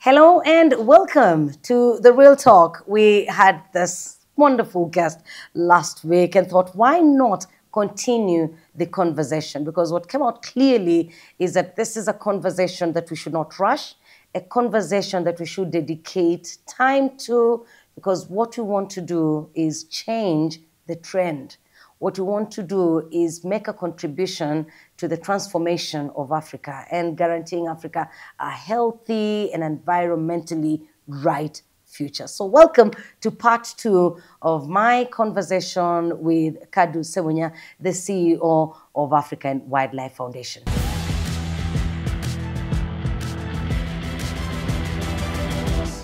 Hello and welcome to The Real Talk. We had this wonderful guest last week and thought, why not continue the conversation? Because what came out clearly is that this is a conversation that we should not rush, a conversation that we should dedicate time to, because what we want to do is change the trend. What we want to do is make a contribution to the transformation of Africa and guaranteeing Africa a healthy and environmentally right future. So welcome to part 2 of my conversation with Kaddu Sebunya, the CEO of African Wildlife Foundation.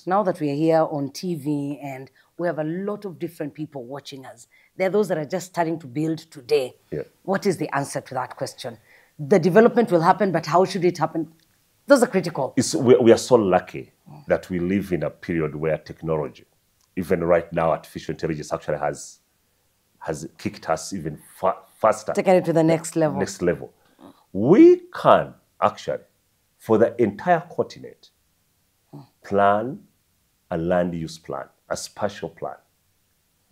Now that we are here on TV and we have a lot of different people watching us, there are those that are just starting to build today. Yeah. What is the answer to that question? The development will happen, but how should it happen? Those are critical. We are so lucky that we live in a period where technology, even right now, artificial intelligence actually has kicked us even faster. Taken it to the next level. Next level. We can actually, for the entire continent, plan a land use plan, a spatial plan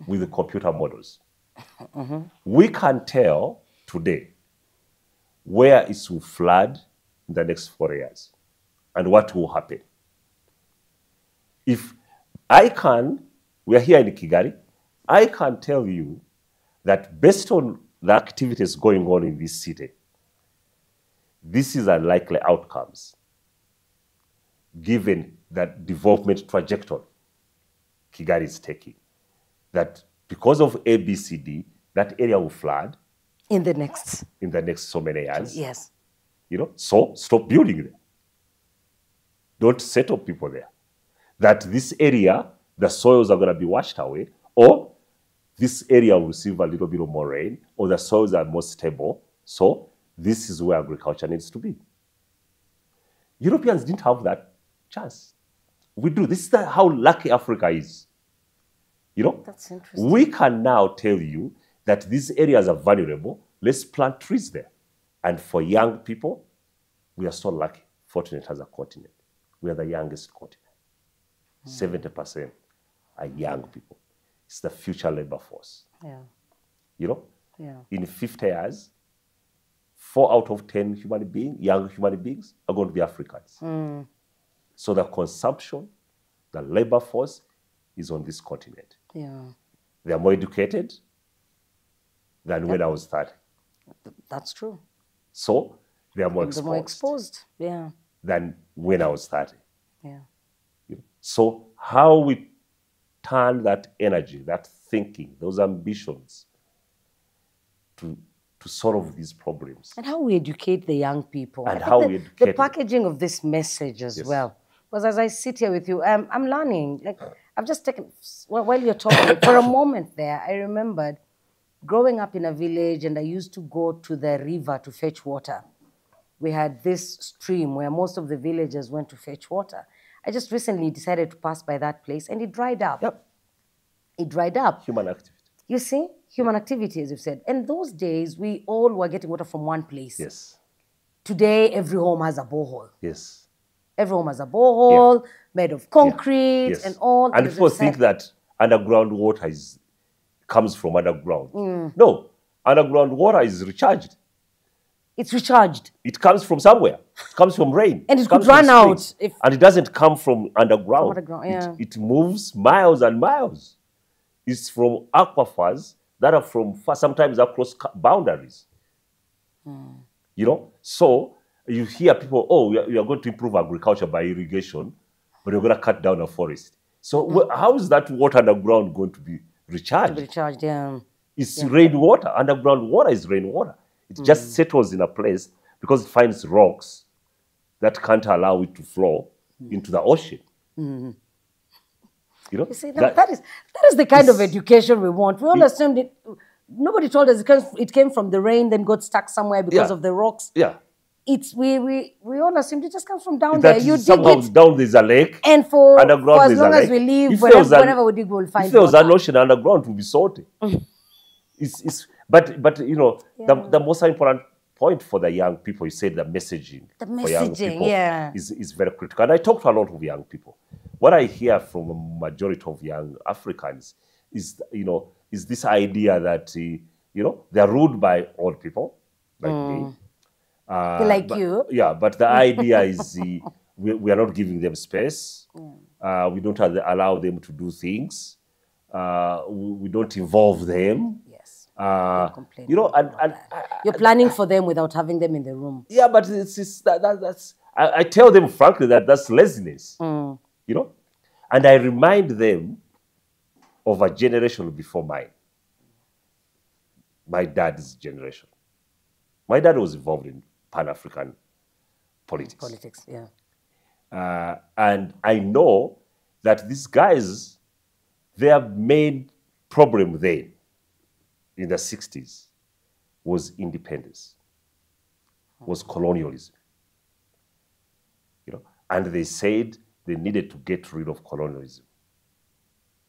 with the computer models. We can tell today where it will flood in the next 4 years and what will happen. If I can, we are here in Kigali, I can tell you that based on the activities going on in this city, this is unlikely outcomes given that development trajectory Kigali is taking. That because of ABCD, that area will flood In the next so many years. Yes. You know, so stop building there. Don't settle people there. That this area, the soils are going to be washed away, or this area will receive a little bit of more rain, or the soils are more stable. So this is where agriculture needs to be. Europeans didn't have that chance. We do. This is how lucky Africa is. You know, That's interesting. we can now tell you that these areas are vulnerable. Let's plant trees there. And for young people, we are so lucky, fortunate as a continent. We are the youngest continent. 70% are young people. It's the future labor force. Yeah. You know, Yeah. in 50 years, 4 out of 10 young human beings are going to be Africans. So the consumption, the labor force is on this continent. Yeah. They are more educated than when I was 30. That's true. So they are more They're exposed, more exposed. Yeah. than when I was 30. Yeah. So how we turn that energy, that thinking, those ambitions to solve these problems. And how we educate the young people. And I think how that we the educate packaging of this message as Yes. well. Because as I sit here with you, I'm learning. Like I've just taken, while you're talking, for a moment there, I remembered growing up in a village and I used to go to the river to fetch water. We had this stream where most of the villagers went to fetch water. I just recently decided to pass by that place and it dried up. Yep. It dried up. Human activity. You see, human activity, as you've said. And those days, we all were getting water from one place. Yes. Today, every home has a borehole. Yes. Every home has a borehole made of concrete Yes. and all. And as people you think said. that underground water comes from underground. No, underground water is recharged. It's recharged. It comes from somewhere. It comes from rain. And it comes could run from out springs. if- And it doesn't come from underground. underground, yeah. It moves miles and miles. It's from aquifers that are from far, sometimes across boundaries. You know, so you hear people, oh, we are going to improve agriculture by irrigation, but you're going to cut down a forest. So how is that water underground going to be recharged? Recharged, yeah. It's rainwater. Underground water is rainwater. It just settles in a place because it finds rocks that can't allow it to flow into the ocean. You know, You see, that is the kind of education we want. We all assumed it. Nobody told us it came from the rain, then got stuck somewhere because Yeah. of the rocks. yeah. We all assumed it just comes from down That there. You dig somehow it, down there's a lake. and for Underground as there's long a as lake. we live, If there was whenever we dig, we'll find If there was water. an ocean underground, it would be salty. But you know, the most important point for the young people, you said the messaging, The for young messaging, people yeah. is very critical. And I talk to a lot of young people. What I hear from a majority of young Africans is, is this idea that, they're ruled by old people like me. Like But- you. Yeah, but the idea is we are not giving them space. We don't allow them to do things. We don't involve them. Yes. Uh, Complaining you know, and, about and that. You're planning for them without having them in the room. yeah, but that's I tell them frankly that that's laziness. And I remind them of a generation before mine. My dad's generation. My dad was involved in Pan-African politics. Politics, yeah. And I know that these guys, their main problem then, in the 60s, was independence, was colonialism. And they said they needed to get rid of colonialism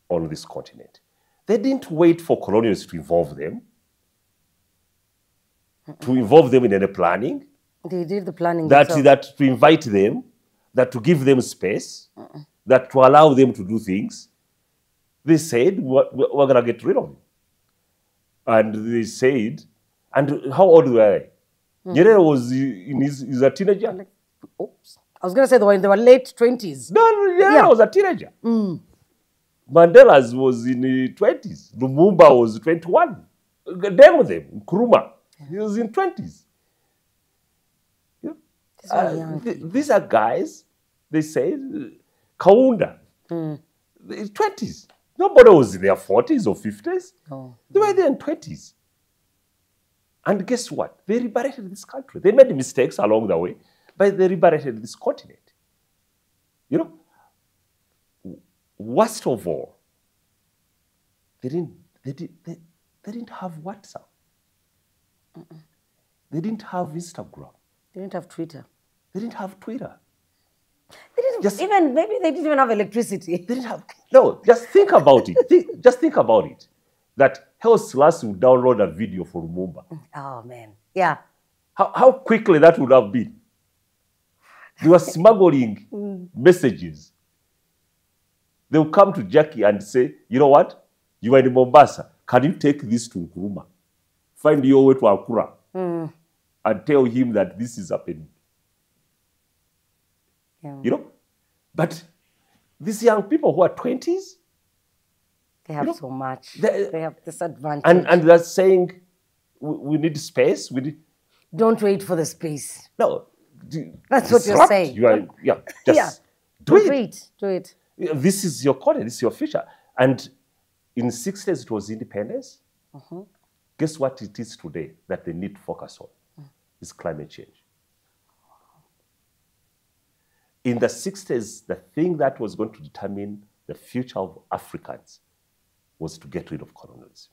on this continent. They didn't wait for colonialists to involve them, in any planning. They did the planning That themselves. to invite them, that to give them space, that to allow them to do things. They said, we're going to get rid of you. And they said, and how old were they? Nyerere was he's a teenager. Oops. I was going to say they were late 20s. No, Nyerere was a teenager. Mandela's was in the 20s. Lumumba was 21. Them with them, Nkrumah, he was in 20s. These were young These are guys, they say, Kaunda, 20s. Nobody was in their 40s or 50s. No. They were there in 20s. And guess what? They liberated this country. They made mistakes along the way, but they liberated this continent. Worst of all, they didn't have WhatsApp. They didn't have Instagram. They didn't have Twitter. They didn't have Twitter. They didn't maybe they didn't even have electricity. They didn't have. No, just think about it. Just think about it. That Haile Selassie would download a video for Lumumba. Oh, man. Yeah. How quickly that would have been. They were smuggling messages. They would come to Jackie and say, you know what? You are in Mombasa. Can you take this to Nkrumah? Find your way to Akura and tell him that this is happening. Yeah. But these young people who are 20s, They have so much. they- They have this advantage. and they're saying, we need space. We need. Don't wait for the space. No. That's what you're disrupt. saying. Just do it. Do it. This is your content. This is your future. And in 60s, it was independence. Guess what it is today that they need to focus on? Is climate change. In the 60s, the thing that was going to determine the future of Africans was to get rid of colonialism.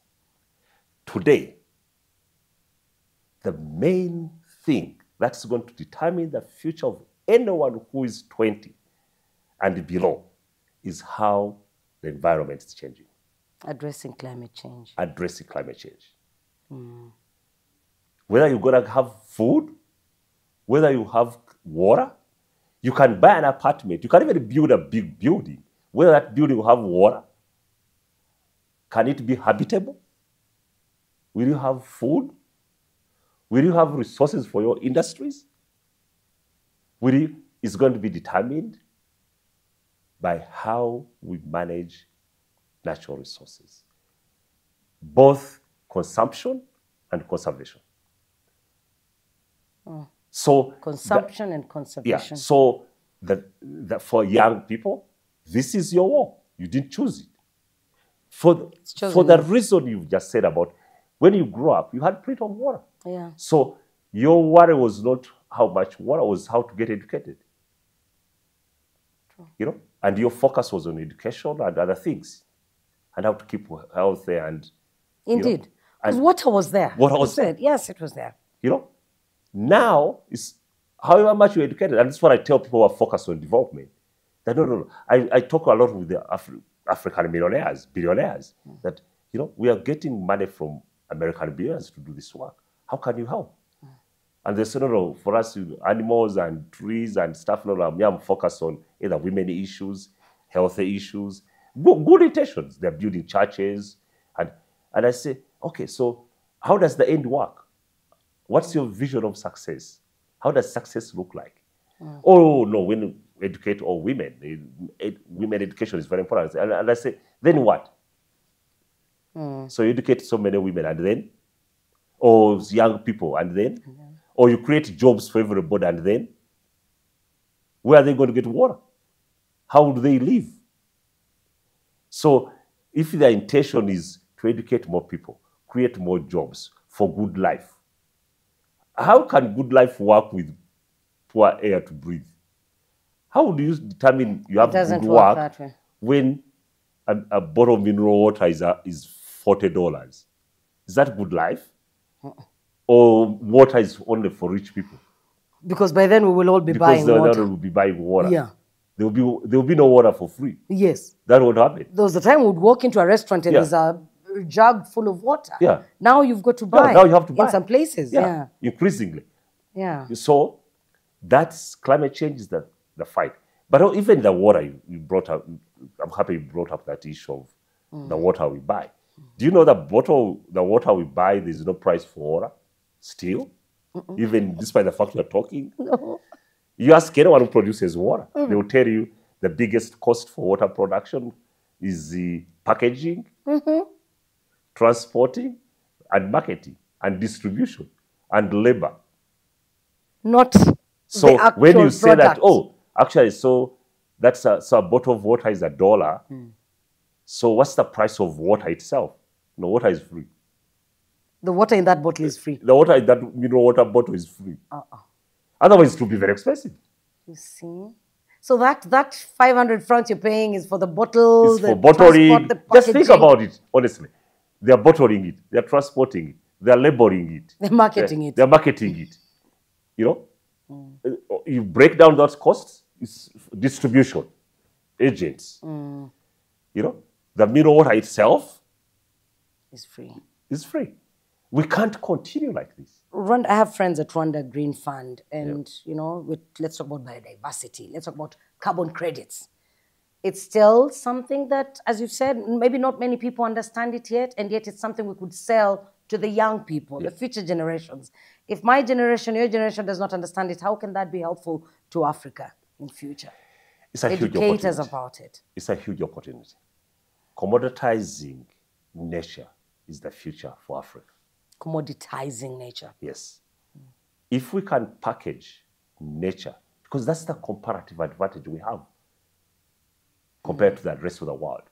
Today, the main thing that's going to determine the future of anyone who is 20 and below is how the environment is changing. Addressing climate change. Addressing climate change. Whether you're going to have food, whether you have water, you can buy an apartment. You can even build a big building. Whether that building will have water, can it be habitable? Will you have food? Will you have resources for your industries? It's going to be determined by how we manage natural resources, both consumption and conservation. So Consumption and conservation. So for young people, this is your war. You didn't choose it. For the reason you've just said about when you grew up, you had plenty of water. Yeah. So your worry was not how much water, was how to get educated. True. And your focus was on education and other things, and how to keep healthy and. Indeed. Because water was there. Water was there. Yes, it was there. Now it's however much you're educated, and that's what I tell people who are focused on development. That no. I talk a lot with the African millionaires, billionaires, that we are getting money from American billionaires to do this work. How can you help? And they say, no, no, for us, animals and trees and stuff, no, no, I'm focused on either women issues, health issues, good intentions. They're building churches. And I say, okay, so how does the end work? What's your vision of success? How does success look like? Oh, no, when you educate all women, women education is very important. And I say, then what? So you educate so many women and then, or young people and then, or you create jobs for everybody and then, where are they going to get water? How would they live? So if their intention is to educate more people, create more jobs for good life, how can good life work with poor air to breathe? How do you determine you have good work when a bottle of mineral water is $40? Is that good life? Or water is only for rich people? Because by then we will all be buying water. Because then we will be buying water. Yeah. There will be no water for free. Yes. That would happen. There was the time we would walk into a restaurant and there's a jug full of water. Yeah. Now you've got to buy. Yeah, now you have to buy. In some places. Yeah. Increasingly. Yeah. So that's climate change is the fight. But even the water you brought up, I'm happy you brought up that issue of the water we buy. Do you know the water we buy, there's no price for water still? Even despite the fact we're talking? No. You ask anyone who produces water, they will tell you the biggest cost for water production is the packaging, transporting, and marketing, and distribution, and labor. Not so the actual when you say product. that, oh, actually, so that's a bottle of water is $1. So what's the price of water itself? No, water is free. The water in that bottle is free. The water in that mineral water bottle is free. Otherwise, it will be very expensive. You see? So that 500 francs you're paying is for the bottle, It's the for bottling. transport, the Just think packaging. about it, honestly. They're bottling it. They're transporting it. They're labeling it. They're marketing it. They're marketing it. You know? You break down those costs, it's distribution, agents. You know? The mineral water itself It's free. is free. We can't continue like this. I have friends at Rwanda Green Fund, and you know, let's talk about biodiversity. Let's talk about carbon credits. It's still something that, as you've said, maybe not many people understand it yet, and yet it's something we could sell to the young people, the future generations. If my generation, your generation does not understand it, how can that be helpful to Africa in future? It's a huge Educate us opportunity. about it. It's a huge opportunity. Commoditizing nature is the future for Africa. Commoditizing nature. Yes. If we can package nature, because that's the comparative advantage we have compared to the rest of the world.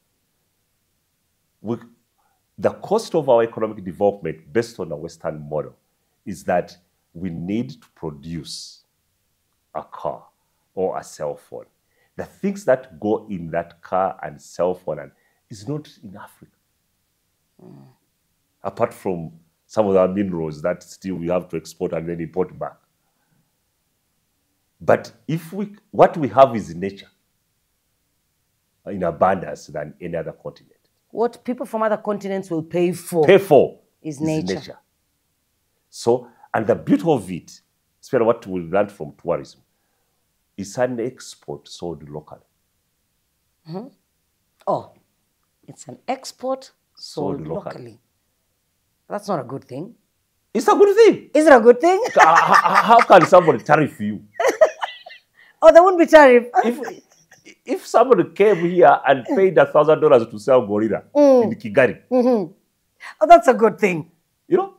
The cost of our economic development based on the Western model is that we need to produce a car or a cell phone. The things that go in that car and cell phone is not in Africa. Apart from some of our minerals that still we have to export and then import back. But what we have is nature in abundance than any other continent. What people from other continents will pay for is nature. So, and the beauty of it, especially what we learned from tourism, is an export sold locally. Oh, it's an export sold locally. That's not a good thing. It's a good thing. Is it a good thing? How can somebody tariff you? Oh, there won't be tariff. If somebody came here and paid $1,000 to sell gorilla in Kigali, Oh, that's a good thing. you know?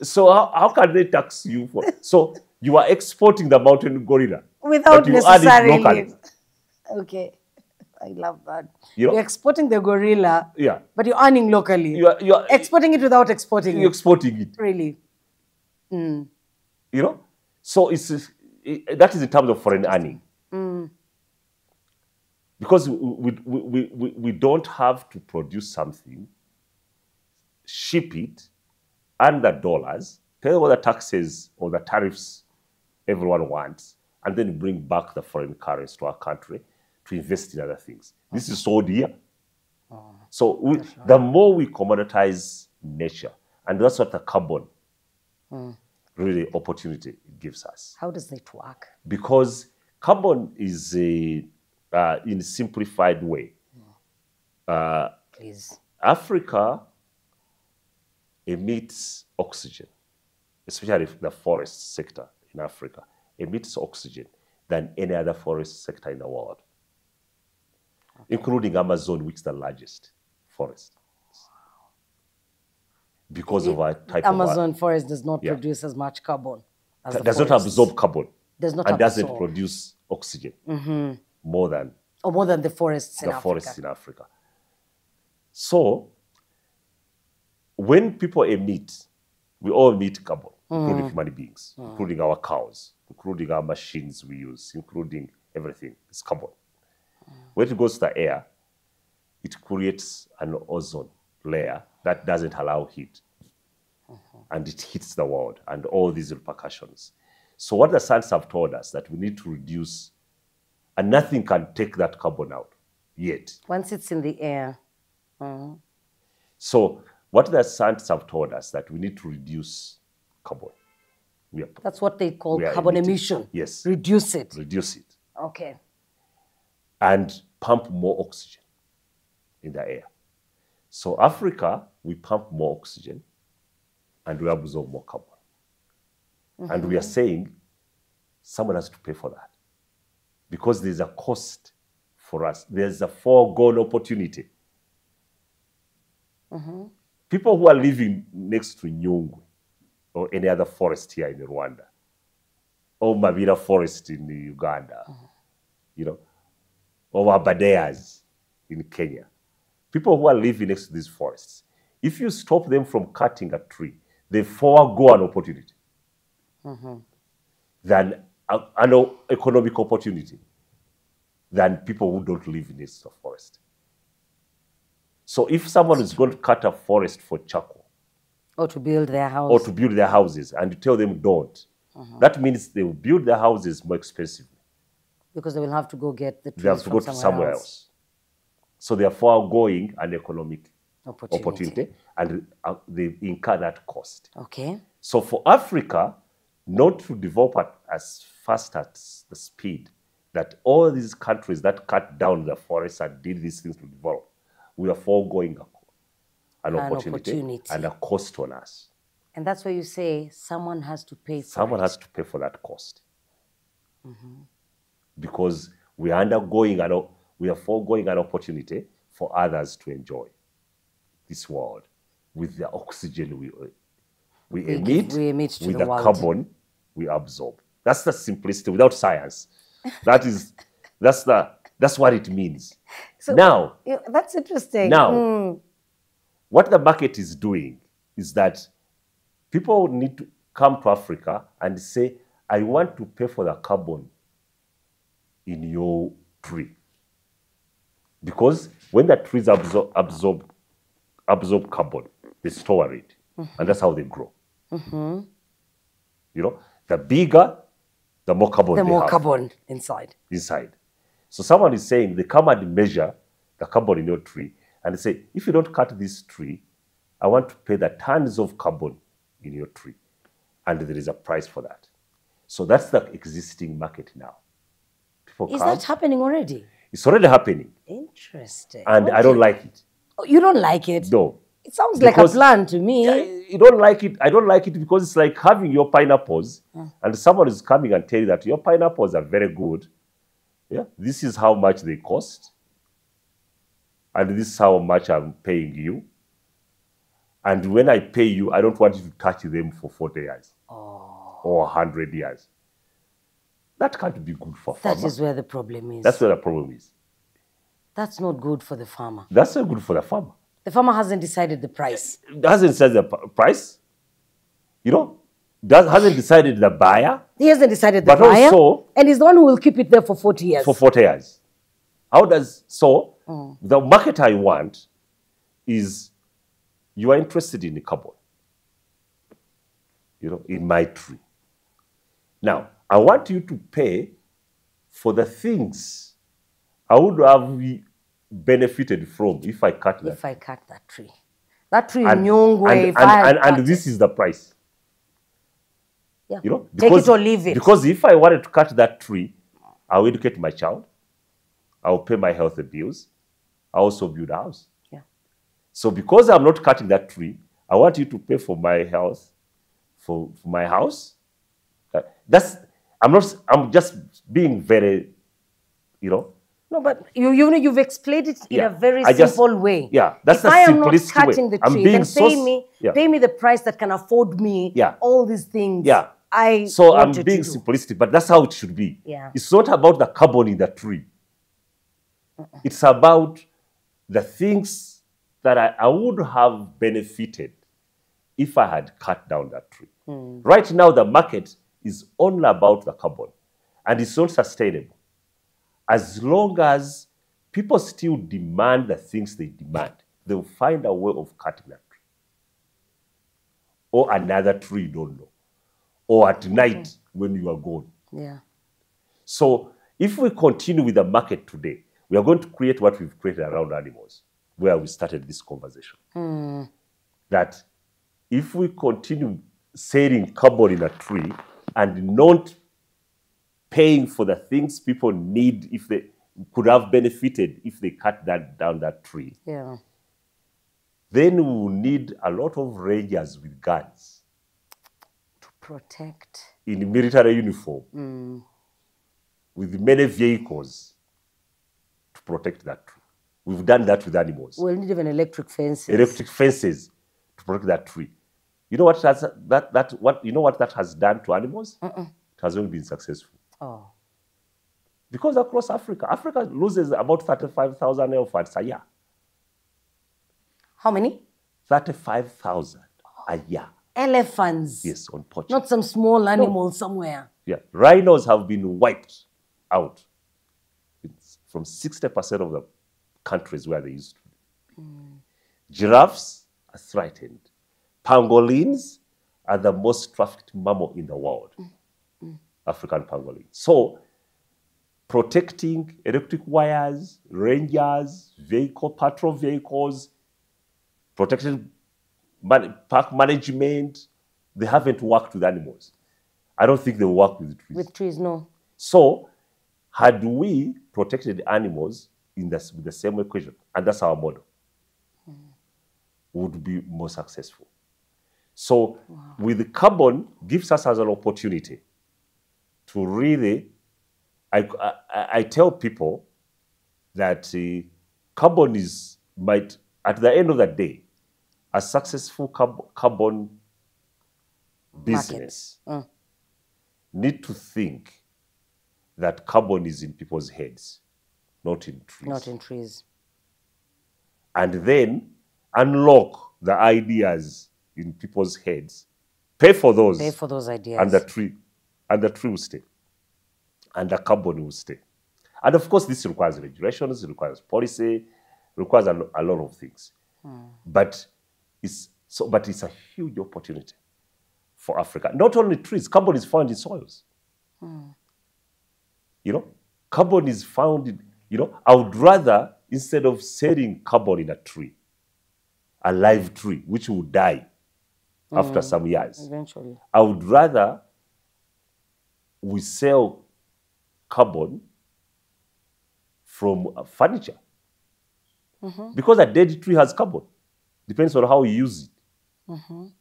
So how can they tax you for? So you are exporting the mountain gorilla Without but you add it necessarily. locally. Okay. I love that. You know? You're exporting the gorilla, Yeah. but you're earning locally. You're Exporting it without exporting you're it. exporting it. Really. You know? So that is in terms of foreign earning. Because we don't have to produce something, ship it, earn the dollars, pay all the taxes or the tariffs everyone wants, and then bring back the foreign currency to our country to invest in other things. This is sold here. So the more we commoditize nature, and that's what the carbon really opportunity it gives us. How does it work? Because carbon is in a simplified way. Please. Africa emits oxygen, especially the forest sector in Africa, emits oxygen than any other forest sector in the world, including Amazon, which is the largest forest. Because of our type Amazon forest does not produce as much carbon as the does not absorb carbon. Does not and absorb. doesn't produce oxygen more than the forests in the Africa. forests in Africa. So when people emit, we all emit carbon, including human beings, including our cows, including our machines we use, including everything. It's carbon. When it goes to the air, it creates an ozone layer that doesn't allow heat. And it hits the world and all these repercussions. So what the science have told us that we need to reduce, and nothing can take that carbon out yet. Once it's in the air. So what the science have told us that we need to reduce carbon. That's what they call carbon emission. Yes. Reduce it. Reduce it. Okay. And pump more oxygen in the air. So Africa, we pump more oxygen and we absorb more carbon. And we are saying someone has to pay for that because there's a cost for us. There's a foregone opportunity. People who are living next to Nyungwe or any other forest here in Rwanda or Mavira forest in Uganda, you know, or Abadeas in Kenya. People who are living next to these forests, if you stop them from cutting a tree, they forego an opportunity than an economic opportunity than people who don't live next to a forest. So if someone is going to cut a forest for charcoal, or to build their house, or to build their houses, and you tell them don't, that means they will build their houses more expensively. Because they will have to go get the trees They have to go to somewhere else. So they are foregoing an economic opportunity and they incur that cost. Okay. So for Africa, not to develop as fast as the speed that all these countries that cut down the forests and did these things to develop, we are foregoing an opportunity and a cost on us. And that's why you say someone has to pay for it. Someone has to pay for that cost. Because we are undergoing we are foregoing an opportunity for others to enjoy this world with the oxygen we emit with the carbon we absorb. That's the simplicity without science. That's what it means. So now, that's interesting. Now, what the market is doing is that people need to come to Africa and say, I want to pay for the carbon in your tree. Because when the trees absorb carbon, they store it. And that's how they grow. You know, the bigger, the more carbon they have. The more carbon inside. So someone is saying they come and measure the carbon in your tree and they say, if you don't cut this tree, I want to pay the tons of carbon in your tree. And there is a price for that. So that's the existing market now. Is that happening already? It's already happening. Interesting. And I don't like it. Oh, you don't like it? No. It sounds like a plan to me. You don't like it. I don't like it because it's like having your pineapples and someone is coming and telling you that your pineapples are very good. Yeah, this is how much they cost. And this is how much I'm paying you. And when I pay you, I don't want you to touch them for 40 years or 100 years. That can't be good for farmers. That is where the problem is. That's where the problem is. That's not good for the farmer. That's not good for the farmer. The farmer hasn't decided the price. Hasn't said the price. You know, hasn't decided the buyer. He hasn't decided the buyer. Also, and he's the one who will keep it there for 40 years. For 40 years. The market I want is you are interested in the carbon, you know, in my tree. Now, I want you to pay for the things I would have benefited from if I cut that. If I cut that tree. That tree in Nyungwe. And this is the price. Yeah. You know, Take it or leave it. Because if I wanted to cut that tree, I'll educate my child, I'll pay my health bills, I'll also build a house. Yeah. So because I'm not cutting that tree, I want you to pay for my health, for my house. I'm just being very, you know. No, but you've explained it in a very simple way. Yeah, that's if the I am not simplistic cutting way. the tree, then pay me the price that can afford me all these things. Yeah. So I'm being simplistic, but that's how it should be. Yeah. It's not about the carbon in the tree. It's about the things that I would have benefited if I had cut down that tree. Right now, the market is only about the carbon, and it's not sustainable. As long as people still demand the things they demand, they'll find a way of cutting that tree. Or another tree you don't know. Or at night when you are gone. Yeah. So if we continue with the market today, we are going to create what we've created around animals, where we started this conversation. That if we continue selling carbon in a tree and not paying for the things people need, if they could have benefited if they cut down that tree, then we will need a lot of rangers with guns to protect, in military uniform, with many vehicles to protect that tree. We've done that with animals. We'll need even electric fences. Electric fences to protect that tree. You know what that has done to animals? It has only been successful. Oh. Because across Africa loses about 35,000 elephants a year. How many? 35,000 a year. Elephants? Yes, on poaching. Not some small animal somewhere. Yeah, rhinos have been wiped out. It's from 60% of the countries where they used to be. Giraffes are threatened. Pangolins are the most trafficked mammal in the world. African pangolin. So, protecting electric wires, rangers, patrol vehicles, protecting park management, they haven't worked with animals. I don't think they work with trees. With trees, no. So, had we protected animals with the same equation, and that's our model, would be more successful. So, with the carbon, gives us as an opportunity to really, I tell people that carbon might, at the end of the day, a successful carbon business need to think that carbon is in people's heads, not in trees. Not in trees. And then unlock the ideas in people's heads, pay for those. Pay for those ideas. And the tree will stay. And the carbon will stay. And of course, this requires regulations, it requires policy, requires a lot of things. But it's a huge opportunity for Africa. Not only trees, carbon is found in soils. You know, carbon is found in, I would rather, instead of selling carbon in a tree, a live tree, which will die after some years. Eventually. I would rather we sell carbon from furniture. Because a dead tree has carbon. Depends on how you use it.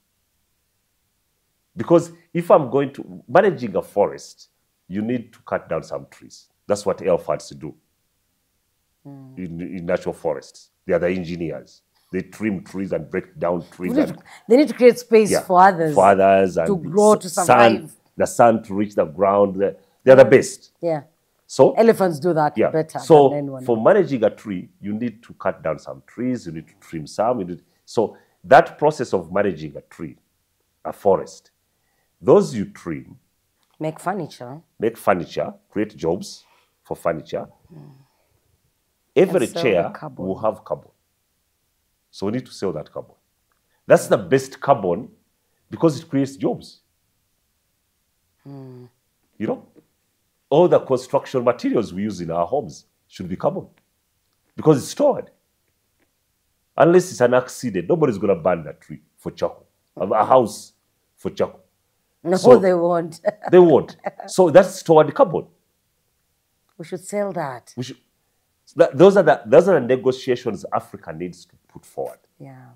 Because if I'm going to, managing a forest, you need to cut down some trees. That's what elephants do in natural forests. They are the engineers. They trim trees and break down trees. They need to create space for others. For others. And to grow, to survive. The sun to reach the ground. They're the best. Yeah. So elephants do that better so than anyone. For managing a tree, you need to cut down some trees, you need to trim some. So that process of managing a tree, a forest, those you trim, make furniture, create jobs for furniture. Every chair will have carbon. So we need to sell that carbon. That's the best carbon because it creates jobs. All the construction materials we use in our homes should be carbon because it's stored. Unless it's an accident, nobody's going to burn that tree for charcoal, a house for charcoal. No, So they won't. they won't. So that's toward carbon. We should sell that. We should, those are the negotiations Africa needs to put forward. Yeah.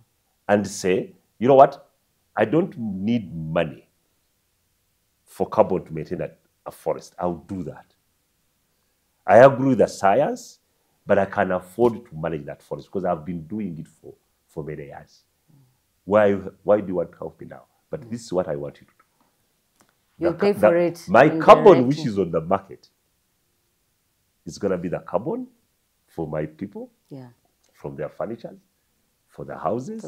And say, you know what? I don't need money for carbon to maintain a forest. I'll do that. I agree with the science, but I can afford to manage that forest because I've been doing it for many years. Why do you want to help me now? But this is what I want you to do. You'll pay for it. My carbon, which is on the market, is going to be the carbon for my people, from their furniture, for the houses,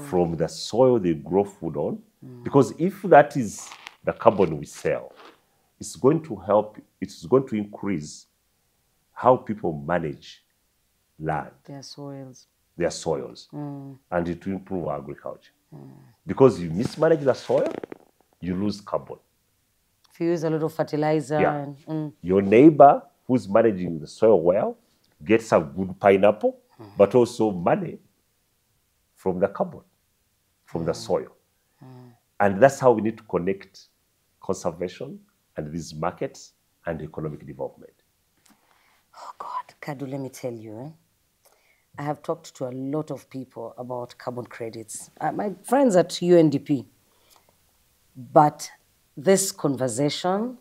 from the soil they grow food on. Because if that is the carbon we sell, it's going to help, it's going to increase how people manage land. Their soils. And it will improve agriculture. Because you mismanage the soil, you lose carbon. If you use a little fertilizer. Your neighbor who's managing the soil well gets a good pineapple, but also money from the carbon, from the soil. And that's how we need to connect conservation and these markets and economic development. Oh God, Kaddu, let me tell you, I have talked to a lot of people about carbon credits. My friends at UNDP. But this conversation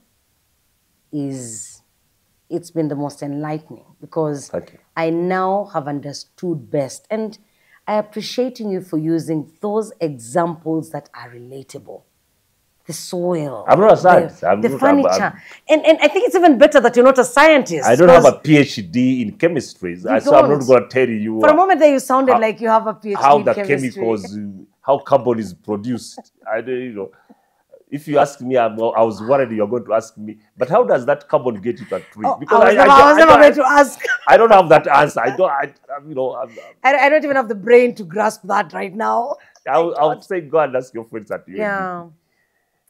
it's been the most enlightening because I now have understood best. And I appreciate you for using those examples that are relatable. The soil. I'm not a scientist. The furniture. And I think it's even better that you're not a scientist. I don't have a PhD in chemistry. So I'm not going to tell you. For a moment there you sounded like you have a PhD how in the chemistry. Chemicals, how carbon is produced. I don't, you know. If you ask me, I was worried you're going to ask me, but how does that carbon get into a tree? Because I was never going to ask. I don't have that answer. I don't even have the brain to grasp that right now. I'll say, go and ask your friends at you. Yeah.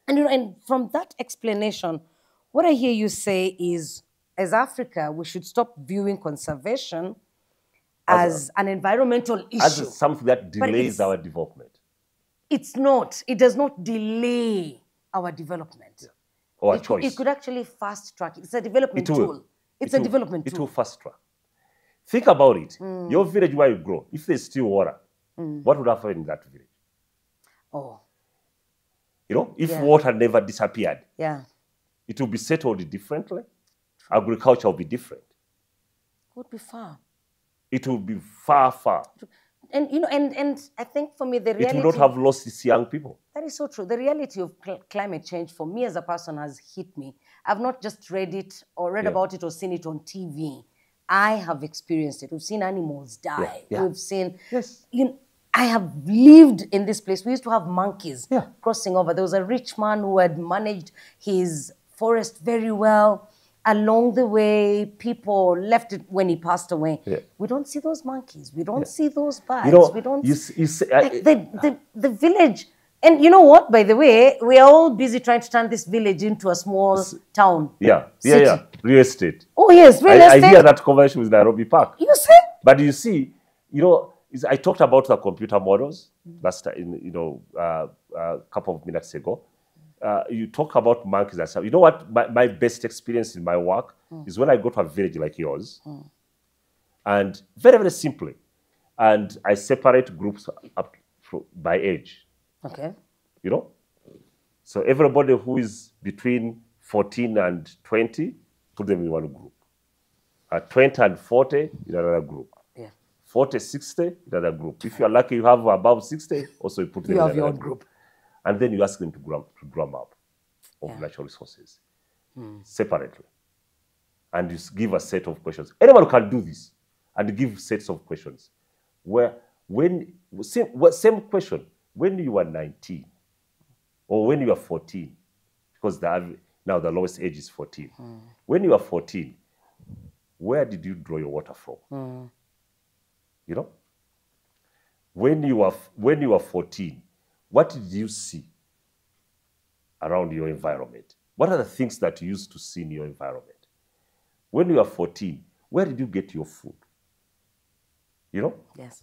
And from that explanation, what I hear you say is, as Africa, we should stop viewing conservation as an environmental issue. As something that delays our development. It's not. It does not delay our development. Or a choice. It could actually fast track it. It's a development tool. It's a development tool. It will fast track. Think about it. Your village where you grow, if there's still water, what would happen in that village? Oh. You know, if water never disappeared, it will be settled differently. Agriculture will be different. It would be far. It will be far, far. And you know, and I think for me the reality... It will not have lost its young people. That is so true. The reality of climate change for me as a person has hit me. I've not just read it or read about it or seen it on TV. I have experienced it. We've seen animals die. We've seen... I have lived in this place. We used to have monkeys crossing over. There was a rich man who had managed his forest very well. Along the way, people left it when he passed away. We don't see those monkeys. We don't see those birds. You know, we don't the village. And you know what, by the way, we are all busy trying to turn this village into a small town. Real estate. Oh, yes, real estate. I hear that conversation with Nairobi Park. You see? But you see, you know, I talked about the computer models last time, you know, a couple of minutes ago. You talk about monkeys and stuff. You know what? My best experience in my work is when I go to a village like yours, and very, very simply, and I separate groups up by age. Okay. You know? So everybody who is between 14 and 20, put them in one group. 20 and 40 in another group. 40, 60 in another group. If you're lucky, you have above 60, also you put them in another your own group. And then you ask them to drum up of natural resources separately. And you give a set of questions. Anyone can do this and give sets of questions. Same question, when you were 19 or when you were 14, because now the lowest age is 14. When you were 14, where did you draw your water from? You know? When you were 14, what did you see around your environment? What are the things that you used to see in your environment? When you were 14, where did you get your food? You know? Yes.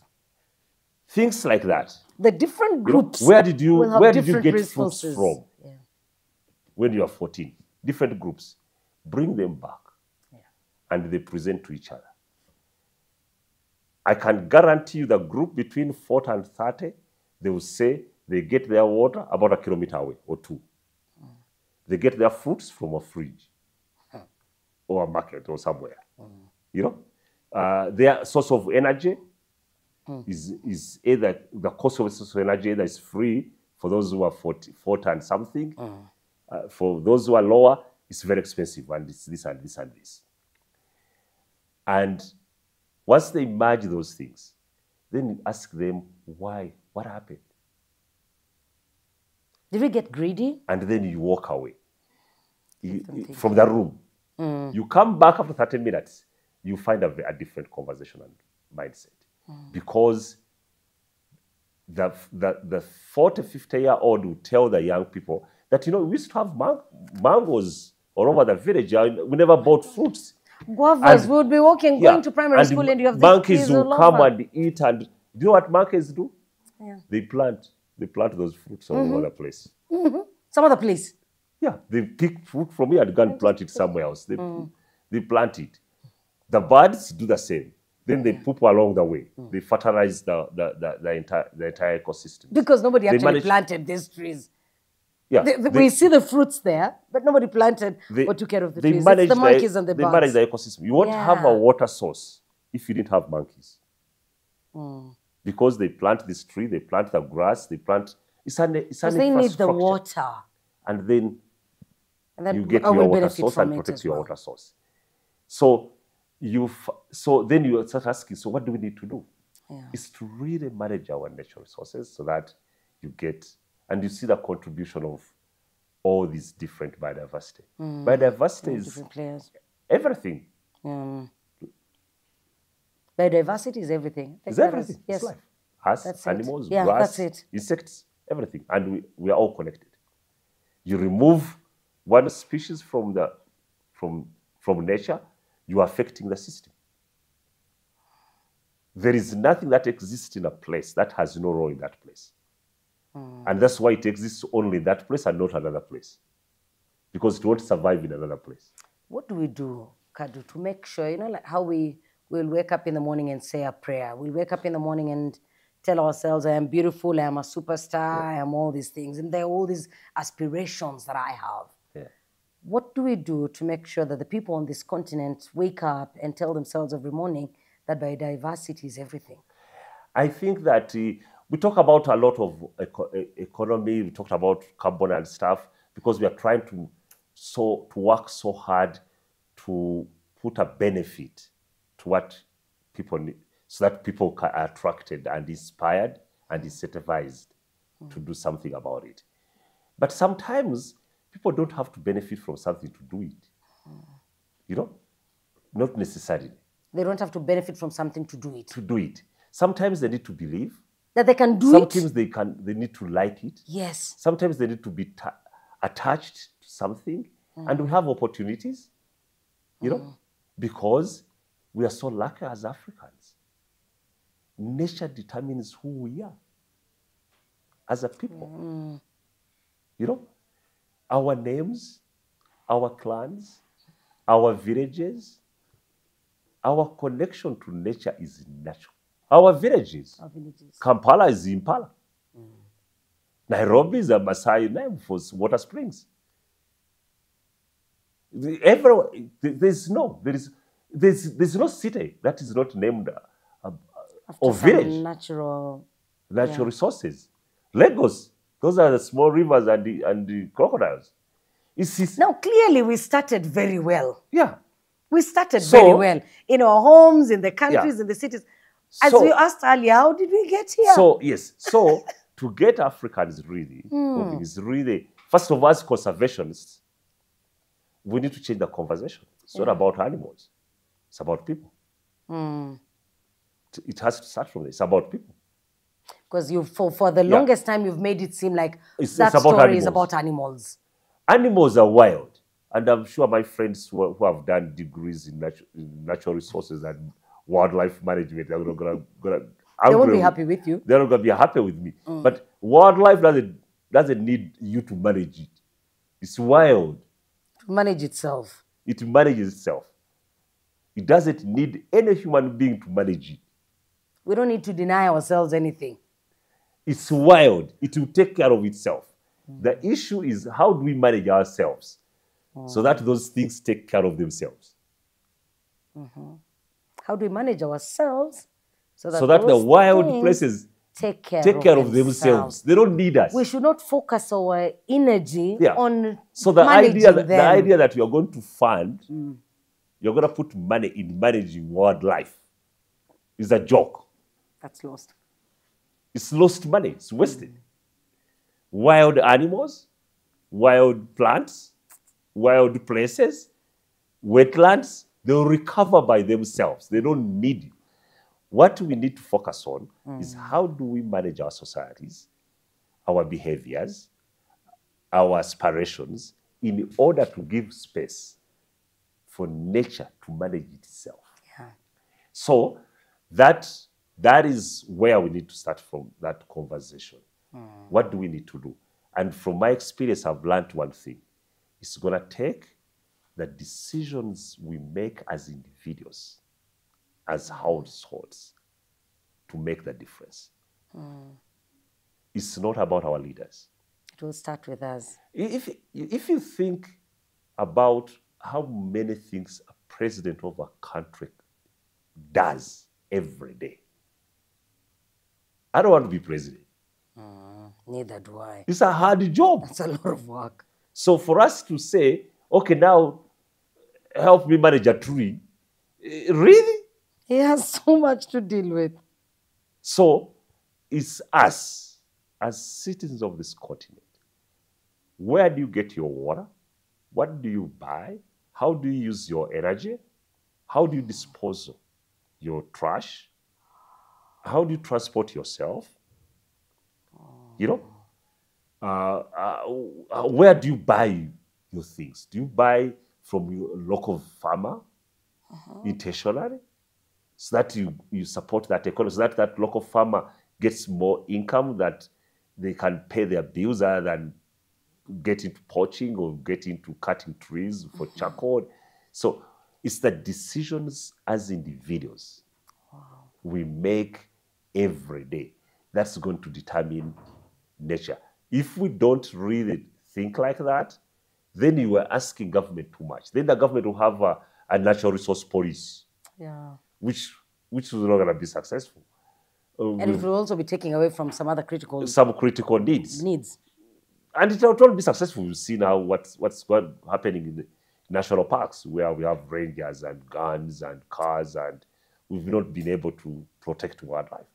Things like that. The different groups. Where did you get fruits from? when you are 14, different groups, bring them back, and they present to each other. I can guarantee you the group between 40 and 30, they will say they get their water about a kilometer away or 2. They get their fruits from a fridge or a market or somewhere. You know, their source of energy is either the cost of source of energy either is free for those who are 40 and something. For those who are lower, it's very expensive, and it's this and this and this. And once they merge those things, then you ask them why, what happened? Did we get greedy? And then you walk away from the room. You come back after 30 minutes, you find a different conversation and mindset. Because the 40, 50-year-old will tell the young people that, you know, we used to have mangoes all over the village. We never bought fruits. Guavas, we would be walking, going to primary school, and you have these monkeys trees will all come over. and eat. And do you know what monkeys do? Yeah. They plant those fruits all over the place. Some other place. Yeah, they pick fruit from here and go and plant it somewhere else. They plant it. The birds do the same. Then they poop along the way. They fertilize the entire ecosystem. Because nobody actually planted these trees. Yeah, we see the fruits there, but nobody planted or took care of the trees. It's the monkeys and the birds. They manage the ecosystem. You won't have a water source if you didn't have monkeys. Because they plant this tree, they plant the grass, they plant... It's an infrastructure. They need the water. And then you get will your water benefit source from and it protect as your well. water source. So then you start asking, so what do we need to do? It's to really manage our natural resources so that you get... And you see the contribution of all these different biodiversity. Biodiversity is different players. Everything. Biodiversity is everything. It's everything. Yes. It's life. Us, That's animals, it. Yeah, grass, that's it. insects, everything. And we are all connected. You remove one species from nature, you are affecting the system. There is nothing that exists in a place that has no role in that place. And that's why it exists only in that place and not another place. Because it won't survive in another place. What do we do, Kaddu, to make sure, you know, like how we'll wake up in the morning and say a prayer. We'll wake up in the morning and tell ourselves, I am beautiful, I am a superstar, I am all these things. And there are all these aspirations that I have. What do we do to make sure that the people on this continent wake up and tell themselves every morning that biodiversity is everything? I think that... we talk about a lot of economy, we talked about carbon and stuff, because we are trying to work so hard to put a benefit to what people need, so that people are attracted and inspired and incentivized to do something about it. But sometimes people don't have to benefit from something to do it. You know? Not necessarily. They don't have to benefit from something to do it. To do it. Sometimes they need to believe. That they can do Sometimes it? they need to like it. Yes. Sometimes they need to be attached to something. And we have opportunities, you know, because we are so lucky as Africans. Nature determines who we are as a people. You know, our names, our clans, our villages, our connection to nature is natural. Our villages. Kampala is Impala. Nairobi is a Maasai name for water springs. There's no city that is not named or village. Natural Resources. Lagos, those are the small rivers and the crocodiles. Now, clearly we started very well. Yeah. We started very well. In our homes, in the countries, in the cities. As we asked earlier, how did we get here? So, yes. So, to get Africans really moving is really, first of all, as conservationists, we need to change the conversation. It's not about animals. It's about people. It has to start from there. It's about people. Because for the longest time, you've made it seem like it's that story is about animals. Animals are wild. And I'm sure my friends who have done degrees in natural resources and wildlife management, they won't be happy with you. They're not going to be happy with me. But wildlife doesn't need you to manage it. It's wild. To manage itself. It manages itself. It doesn't need any human being to manage it. We don't need to deny ourselves anything. It's wild. It will take care of itself. The issue is, how do we manage ourselves so that those things take care of themselves? How do we manage ourselves So that the wild places take care of themselves. They don't need us. We should not focus our energy on So the idea them. that you are going to fund, you're going to put money in managing wildlife is a joke. That's lost. It's lost money. It's wasted. Wild animals, wild plants, wild places, wetlands, they'll recover by themselves. They don't need you. What we need to focus on is, how do we manage our societies, our behaviors, our aspirations, in order to give space for nature to manage itself. Yeah. So that is where we need to start from, that conversation. What do we need to do? And from my experience, I've learned one thing. It's going to take the decisions we make as individuals, as households, to make the difference. It's not about our leaders. It will start with us. If you think about how many things a president of a country does every day, I don't want to be president. Neither do I. It's a hard job. It's a lot of work. So for us to say, okay, now help me manage a tree, really? He has so much to deal with. So it's us, as citizens of this continent. Where do you get your water? What do you buy? How do you use your energy? How do you dispose of your trash? How do you transport yourself? You know, where do you buy your things? Do you buy from your local farmer intentionally, so that you support that economy, so that that local farmer gets more income, that they can pay their bills rather than get into poaching or get into cutting trees for charcoal? So it's the decisions as individuals we make every day that's going to determine nature. If we don't really think like that, then you are asking government too much. Then the government will have a natural resource policy, which is not going to be successful. And it will also be taking away from some other critical needs. And it will not be successful. You see now what's happening in the national parks, where we have rangers and guns and cars, and we've not been able to protect wildlife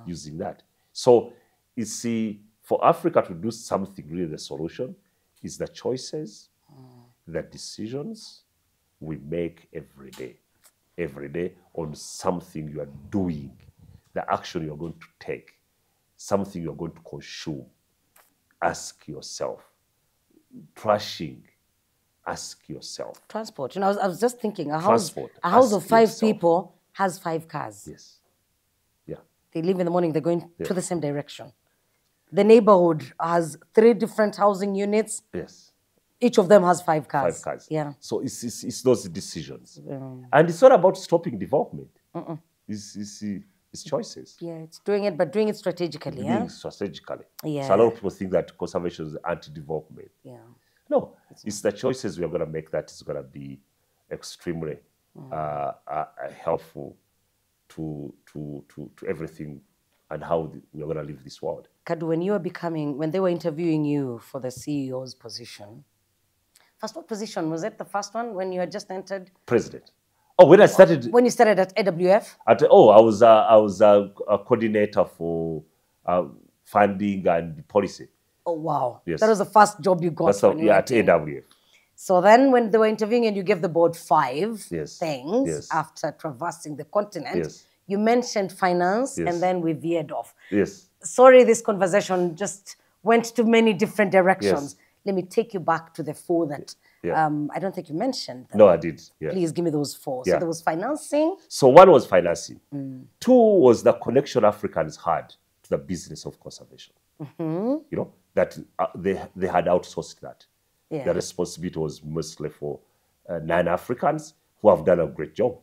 using that. So you see, for Africa to do something, really the solution is the choices, the decisions we make every day on something you are doing, the action you're going to take, something you're going to consume. Ask yourself. Trashing, ask yourself. Transport. You know, I was just thinking, a house of 5 people has 5 cars. Yes. Yeah. They leave in the morning, they're going to the same direction. The neighborhood has 3 different housing units. Yes. Each of them has 5 cars. 5 cars. Yeah. So it's those decisions. And it's not about stopping development. It's choices. Yeah, it's doing it, but doing it strategically. Strategically. Yeah. So a lot of people think that conservation is anti-development. Yeah. No, it's the choices we are going to make that is going to be extremely helpful to everything and how we are going to live this world. Kaddu, when they were interviewing you for the CEO's position, what position? Was it the first one when you had just entered? President. Oh, when I started. When you started at AWF? I was a coordinator for funding and policy. Oh, wow. Yes. That was the first job you got. At AWF. So then when they were interviewing and you gave the board 5 things after traversing the continent, you mentioned finance and then we veered off. Yes. Sorry, this conversation just went to many different directions. Let me take you back to the 4 that I don't think you mentioned them. No, I did. Yeah. Please give me those 4. So there was financing. So 1 was financing. 2 was the connection Africans had to the business of conservation. You know, that they had outsourced that. Yeah. The responsibility was mostly for non-Africans who have done a great job.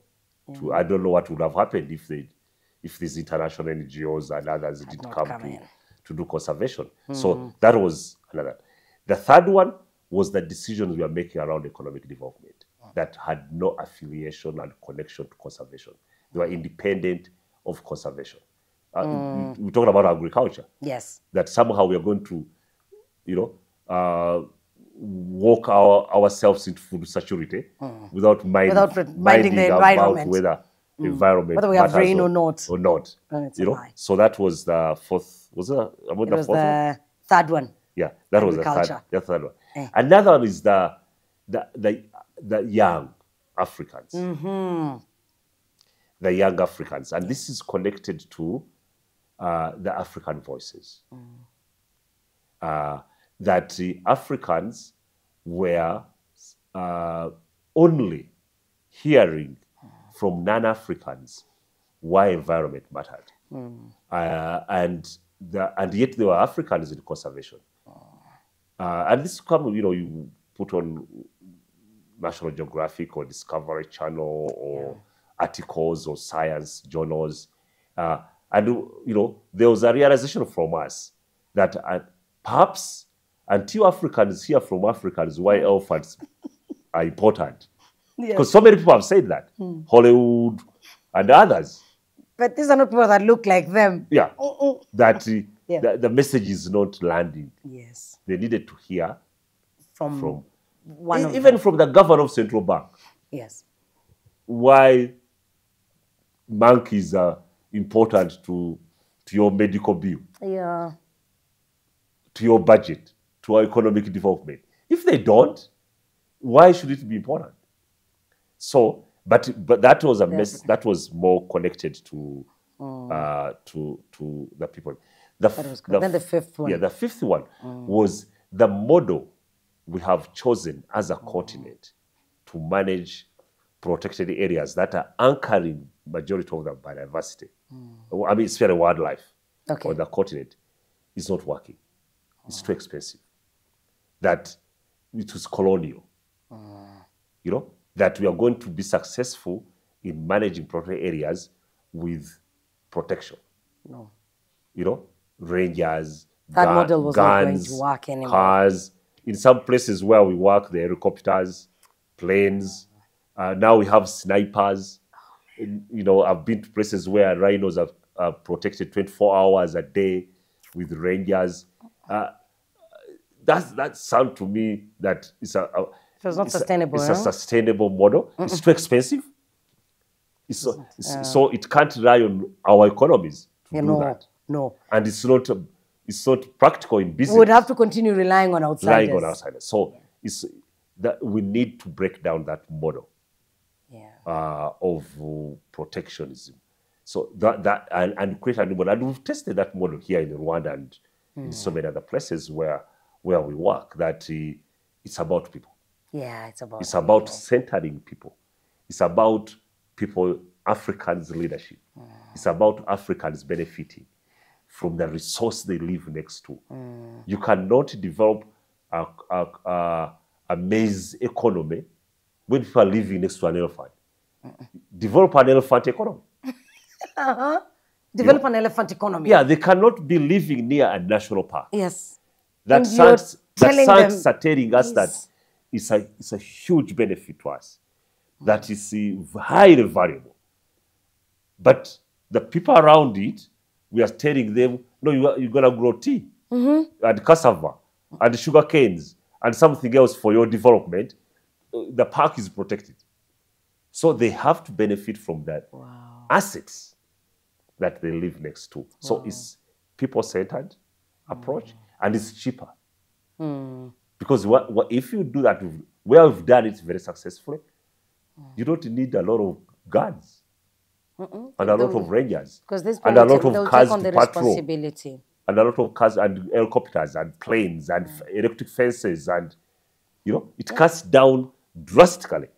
I don't know what would have happened if these international NGOs and others did not come come in. to do conservation. So that was another. The third one was the decisions we are making around economic development that had no affiliation and connection to conservation. They were independent of conservation. We're talking about agriculture. Yes. That somehow we are going to, walk ourselves into food security without minding the about environment. whether environment Whether we have matters rain or not. Or not. It's a lie. So that was the fourth. Was it about the It was fourth one? the third one. Yeah, that was Agriculture. the third one. Another one is the young Africans. The young Africans. And this is connected to the African voices. That the Africans were only hearing from non-Africans why environment mattered. And yet there were Africans in conservation. And this come, you put on National Geographic or Discovery Channel or articles or science journals. And, there was a realization from us that perhaps until Africans hear from Africans why elephants are important. Because so many people have said that. Hollywood and others. But these are not people that look like them. Yeah. That the message is not landing. Yes. They needed to hear From one of even them. from the governor of Central Bank. Yes. Why monkeys are important to your medical bill, Yeah. to your budget, to our economic development. If they don't, why should it be important? So, but that was a mess. That was more connected to the people. Then the fifth one. Yeah, the fifth one was the model we have chosen as a continent to manage protected areas that are anchoring majority of the biodiversity. I mean, especially wildlife on the continent is not working. It's too expensive. That it was colonial. That we are going to be successful in managing protected areas with protection. No. Rangers, That model was not going guns, to work anymore. cars. In some places where we work, the helicopters, planes. Now we have snipers. I've been to places where rhinos are protected 24 hours a day with rangers. That sounds to me that it's not sustainable. It's a sustainstainable model. It's too expensive. So it can't rely on our economies to do that. No. And it's not practical in business. We would have to continue relying on outsiders. So it's that we need to break down that model of protectionism. So that and create a new model. And we've tested that model here in Rwanda and in so many other places where we work. That it's about people. Yeah, it's about centering people. It's about people, Africans' leadership. It's about Africans benefiting from the resource they live next to. You cannot develop a maize economy when people are living next to an elephant. Develop an elephant economy. Develop an elephant economy. Yeah, they cannot be living near a national park. Yes. That science are telling us that it's a huge benefit to us. That is highly valuable. But the people around it, we are telling them, no, you're going to grow tea and cassava and sugar canes and something else for your development. The park is protected. So they have to benefit from that assets that they live next to. So it's people-centered approach and it's cheaper. Because if you do that, where we've done it very successfully, you don't need a lot of guards and a lot of rangers and a lot of cars to patrol and a lot of cars and helicopters and planes and electric fences and it cuts down drastically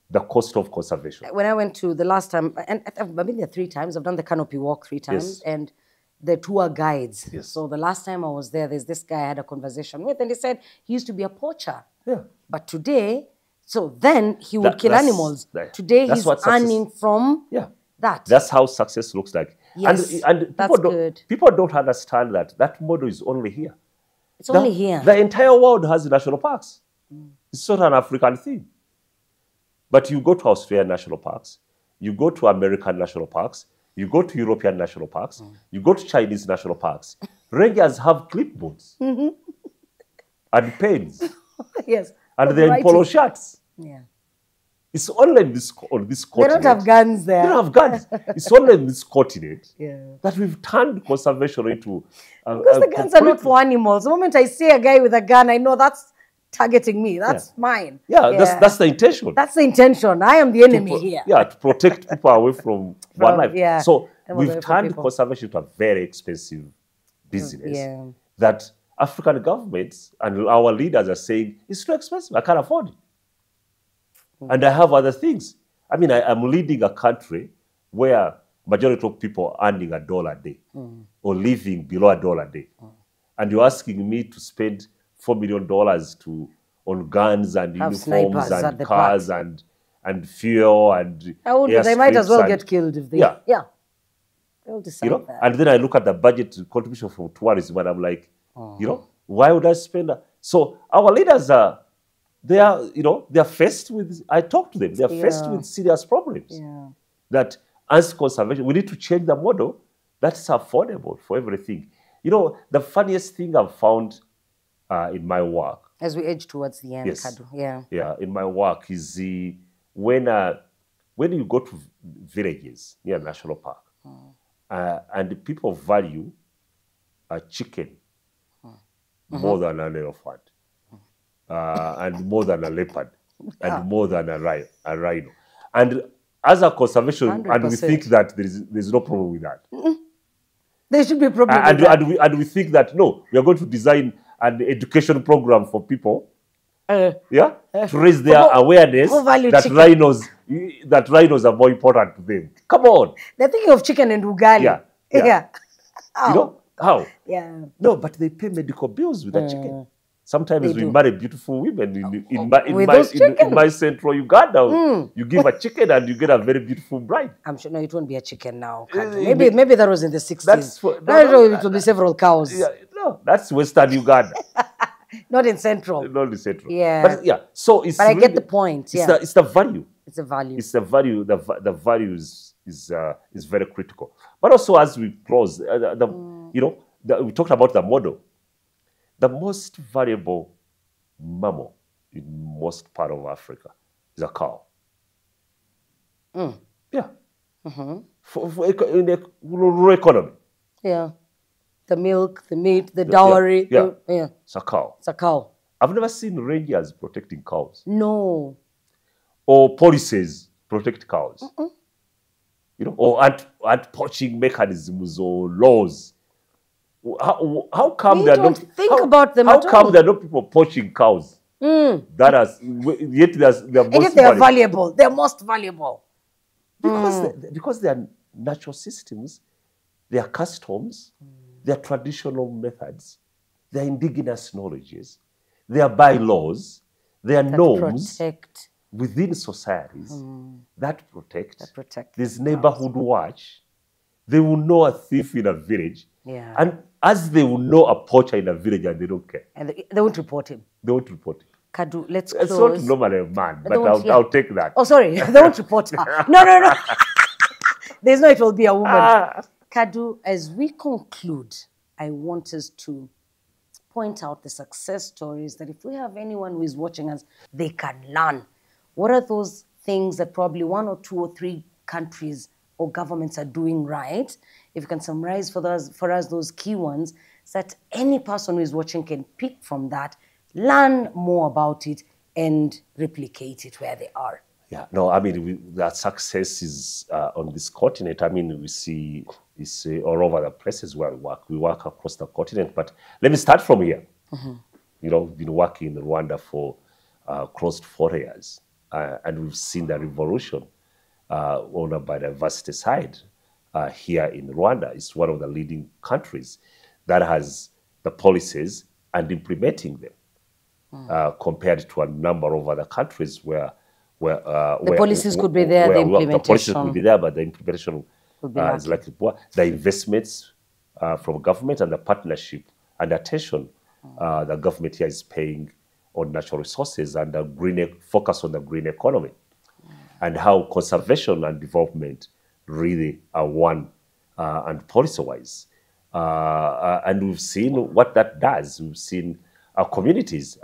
the cost of conservation. When I went to the last time, and I've been there 3 times, I've done the canopy walk 3 times, and the tour guides. So the last time I was there, there's this guy I had a conversation with, and he said he used to be a poacher Yeah. But today, so then he would kill animals. Today that's he's what success- earning from Yeah. that. That's how success looks like. Yes, and that's good. people don't understand that that model is only here. It's only here. The entire world has national parks. It's not an African thing. But you go to Australian national parks, you go to American national parks, you go to European national parks, you go to Chinese national parks. Rangers have clipboards and pens, Yes. and they're in polo shirts. Yeah. It's only on this They continent. don't have guns there. They don't have guns. It's only in this continent Yeah. that we've turned conservation into. Because the guns are not for animals. The moment I see a guy with a gun, I know that's targeting me. That's mine. Yeah, that's the intention. That's the intention. I am the enemy here. Yeah, to protect people away from wildlife. Yeah. So And away we've from turned people. conservation to a very expensive business Yeah. that African governments and our leaders are saying, it's too expensive, I can't afford it. And I have other things. I mean, I'm leading a country where majority of people are earning $1 a day or living below $1 a day. And you're asking me to spend $4 million on guns and Have uniforms snipers at and the cars and fuel and They might as well airstrips get and- killed if they. Yeah. Yeah. They'll decide you know, that. and then I look at the budget contribution from tourism and I'm like, you know, why would I spend that? So our leaders they are faced with, I talk to them, they are faced with serious problems. Yeah. That as conservation, we need to change the model that's affordable for everything. You know, the funniest thing I've found in my work, As we edge towards the end, Yes. Kaddu. Yeah. yeah, in my work is when you go to villages near national park, and the people value a chicken more than an elephant, and more than a leopard, and more than a rhino. And as a conservation, and we 100%. think that there's no problem with that. There should be a problem with that. And we think that, no, we are going to design an education program for people, to raise their awareness who value that chicken. rhinos are more important to them. Come on. They're thinking of chicken and ugali. Yeah. Yeah. You know, how? Yeah. No, but they pay medical bills with that chicken. Sometimes They we do. marry beautiful women With those in chickens. my central Uganda. You give a chicken and you get a very beautiful bride. I'm sure, no, it won't be a chicken now. Kaddu. Maybe that was in the 60s. That's for- It will be several cows. Yeah, no, that's Western Uganda, Not in Central. not the central. Yeah. But yeah, so it's. But I get really- the point. It's Yeah. the value. It's a value. It's the value. The value is very critical. But also, as we close, we talked about the model. The most valuable mammal in most part of Africa is a cow. Yeah. In the rural economy, Yeah. The milk, the meat, the dowry. yeah. Yeah. it's a cow. It's a cow. I've never seen rangers protecting cows No. or policies protect cows. You know, or anti-poaching mechanisms or laws. How come We there are don't not think about them How at come all. there are no people poaching cows? That has yet they're And most yet they are valuable. valuable. They're most valuable. Because they are natural systems, they are customs, they are traditional methods, they are indigenous knowledges, they are bylaws, they are norms Protect. within societies that protect. Protect. There's neighborhood watch. They will know a thief in a village. Yeah. And as they will know a poacher in a village and they don't care. And they won't report him. They won't report it. Kaddu, let's It's not close. normally a man, They but won't- I'll take that. Oh, sorry. They won't report her. No. There's no, it will be a woman. Kaddu, as we conclude, I want us to point out the success stories that if we have anyone who is watching us, they can learn. What are those things that probably 1 or 2 or 3 countries or governments are doing right? If you can summarize for us those key ones, so that any person who is watching can pick from that, learn more about it, and replicate it where they are. Yeah, no, I mean, that success is on this continent. I mean, we see it's all over the places where we work. We work across the continent, but let me start from here. You know, we've been working in Rwanda for close to 40 years, and we've seen the revolution on the biodiversity side here in Rwanda. It's one of the leading countries that has the policies and implementing them. compared to a number of other countries where The policies could be there, the the policies implementation could be there, but the implementation would be is lacking. like poor. The investments from government and the partnership and attention the government here is paying on natural resources and the green focus on the green economy, and how conservation and development really are one and policy-wise. And we've seen what that does. We've seen our communities.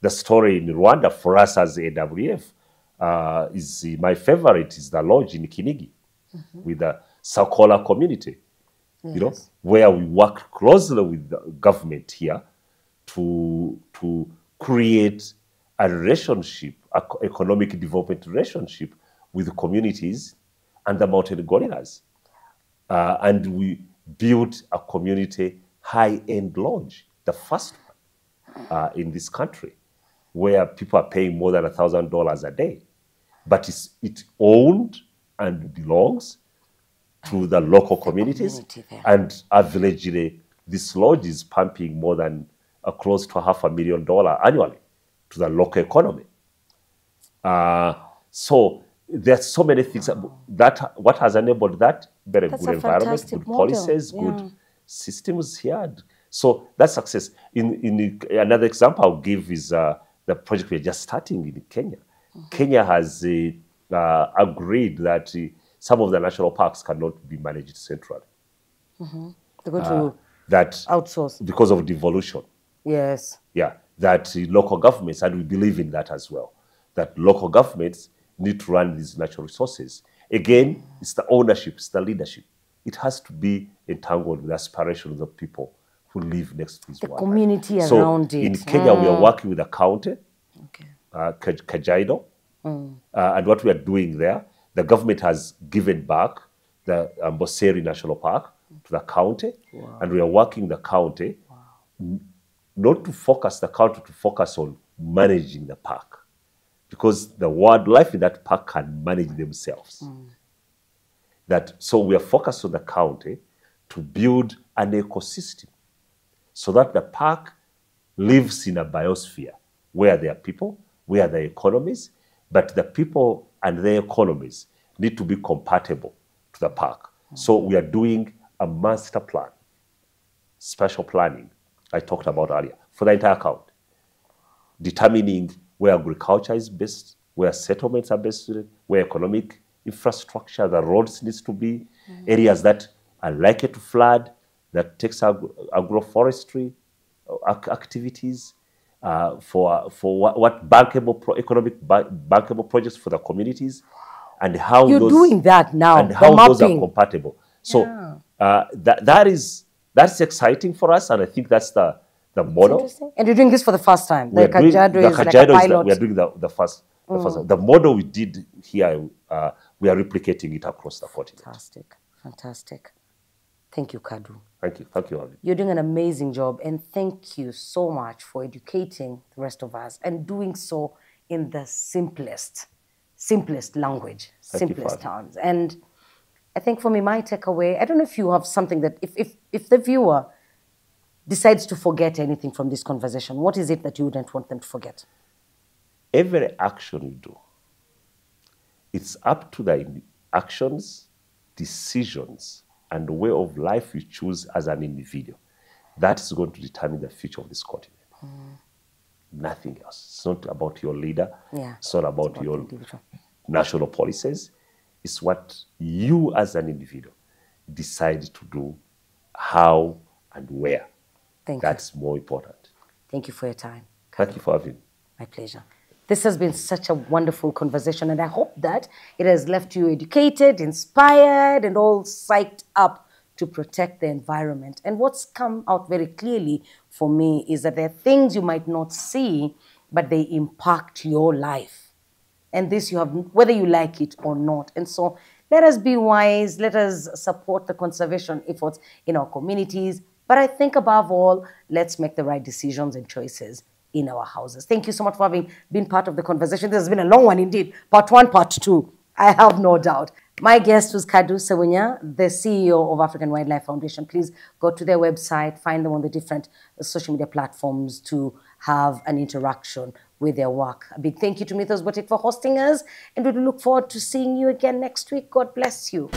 The story in Rwanda for us as AWF is my favorite is the lodge in Kinigi with the Sakola community, you know, where we work closely with the government here to create a relationship, economic development relationship with the communities and the mountain gorillas. And we built a community high-end lodge, the first one in this country, where people are paying more than $1,000 a day. But it's owned and belongs to the local communities. And averagely, this lodge is pumping more than close to $500,000 annually to the local economy. So there's so many things that what has enabled that very good environment, good policies, good systems here. So that's success. In another example I'll give is the project we're just starting in Kenya. Kenya has agreed that some of the national parks cannot be managed centrally. They're going to that outsource because of devolution. Yes. Yeah, that local governments, and we believe in that as well, that local governments need to run these natural resources. Again, it's the ownership, it's the leadership. It has to be entangled with aspirations of people who live next to this the water. community So around it. in Kenya, we are working with the county, Kajiado, and what we are doing there, the government has given back the Amboseli National Park to the county, and we are working the county not to focus, the county to focus on managing the park, because the wildlife in that park can manage themselves. So we are focused on the county to build an ecosystem so that the park lives in a biosphere where there are people, where there are economies, but the people and their economies need to be compatible to the park. So we are doing a master plan, special planning, I talked about earlier, for the entire county, determining where agriculture is best, where settlements are best, where economic infrastructure, the roads needs to be, areas that are likely to flood, that takes agroforestry activities, for what bankable economic bankable projects for the communities, and how You're doing that now, and how those are compatible. So that's exciting for us, and I think that's the model. And you're doing this for the first time. The Kajiado is like a pilot. we are doing the first. The model we did here, we are replicating it across the continent. Fantastic, fantastic. Thank you, Kaddu. Thank you, Avi. You're doing an amazing job, and thank you so much for educating the rest of us and doing so in the simplest language, simplest terms. And I think for me, my takeaway, I don't know if you have something that, if the viewer decides to forget anything from this conversation, what is it that you wouldn't want them to forget? Every action you do, it's up to the actions, decisions, and the way of life you choose as an individual. That is going to determine the future of this continent. Nothing else. It's not about your leader. It's not about your national policies. It's what you as an individual decide to do, how and where. That's more important. Thank you for your time. Thank you for having me. My pleasure. This has been such a wonderful conversation, and I hope that it has left you educated, inspired, and all psyched up to protect the environment. And what's come out very clearly for me is that there are things you might not see, but they impact your life. And this you have, whether you like it or not. And so let us be wise. Let us support the conservation efforts in our communities. But I think above all, let's make the right decisions and choices in our houses. Thank you so much for having been part of the conversation. This has been a long one indeed. Part 1, part 2. I have no doubt. My guest was Kaddu Sebunya, the CEO of African Wildlife Foundation. Please go to their website, find them on the different social media platforms to have an interaction with their work. A big thank you to Mythos Boutique for hosting us, and we look forward to seeing you again next week. God bless you.